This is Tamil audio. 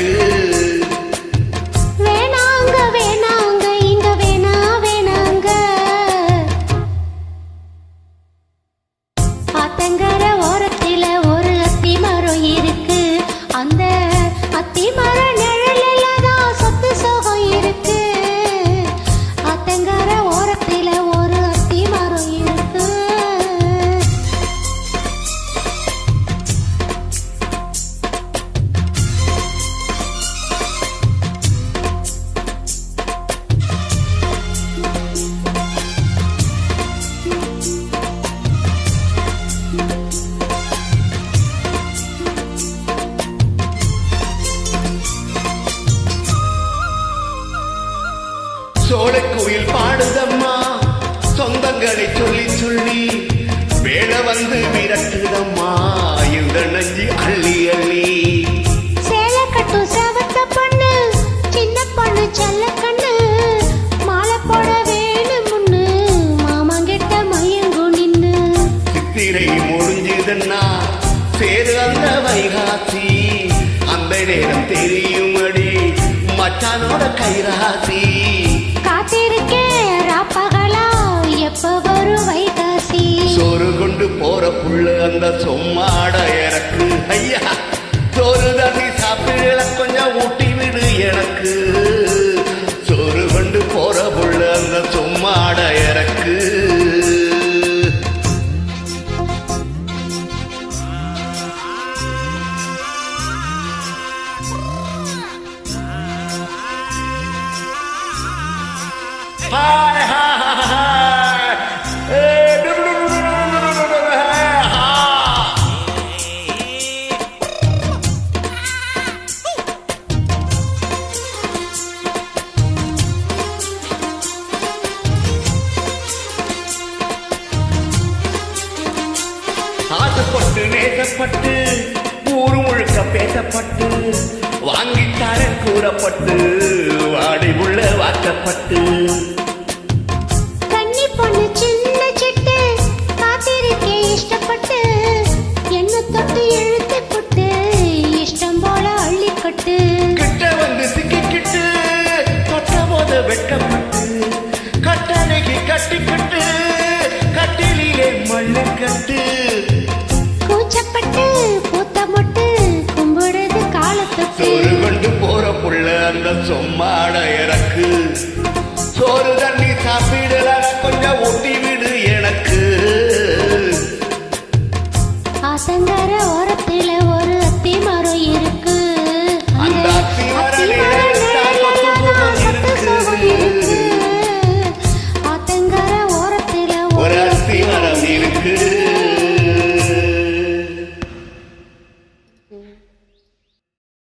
எனக்கு வேணாங்க வேணாங்க இங்க வேணாங்க ஆத்தங்கர ஓரத்தில ஒரு அத்தி மரம் இருக்கு அந்த அத்தி மர நிழலில தான் சொத்து சோகம் இருக்கு ஆத்தங்கர ஓரத்தில ஒரு அத்தி மரம் இருக்கு சோழக்குயில் பாடுதம்மா சொந்தங்களை சொல்லி சொல்லி வேட வந்து விரட்டுதம்மா இந்த நஞ்சி அள்ளி அள்ளி சேலை கட்டும் செவத்த பொண்ணு சின்ன பொண்ணு செல்ல கண்ணு மாலை போட வேணும்னு மாமாங்கிட்ட மயங்கு நின்னு சித்திரை முடிஞ்சதுன்னா சேரு அந்த வைகாசி அந்த நேரம் தெரியுமடி மச்சானோட கைராசி காத்திருக்கேன் ராப்பகலா எப்ப வரும் வைகாசி சோறு கொண்டு போற புள்ள அந்த சொம்மாட எனக்கு ஐயா சோறு தண்ணி சாப்பிட கொஞ்சம் ஊட்டி விடு எனக்கு சோறு கொண்டு போற புள்ள அந்த சொம்மாட எனக்கு Hi, hi, hi, hi. ஆசைப்பட்டு நேசப்பட்டு ஊரு முழுக்க பேசப்பட்டு வாங்கித்தார கூறப்பட்டு வாடி உள்ள வாக்கப்பட்டு கன்னி பொண்ணு சின்ன சிட்டு காத்திருக்கே இஷ்டப்பட்டு என்ன தொட்டு இழுத்து புட்டு இஷ்டம் போல அள்ளிக்கட்டு கிட்ட வந்து சிக்கிக்கிட்டு தொட்ட போத வெட்கப்பட்டு கட்டணைக்கு கட்டிக்கிட்டு கட்டிலே மண்ணு கட்டு கூச்சப்பட்டு பூத்த மொட்டு கும்பிடுது காலத்துக்கு சோறு கொண்டு போற புள்ள அந்த சொம்மாட எனக்கு சோறு தண்ணி சாப்பிடல கொஞ்சம் ஊட்டி விடு எனக்கு ஆசங்கர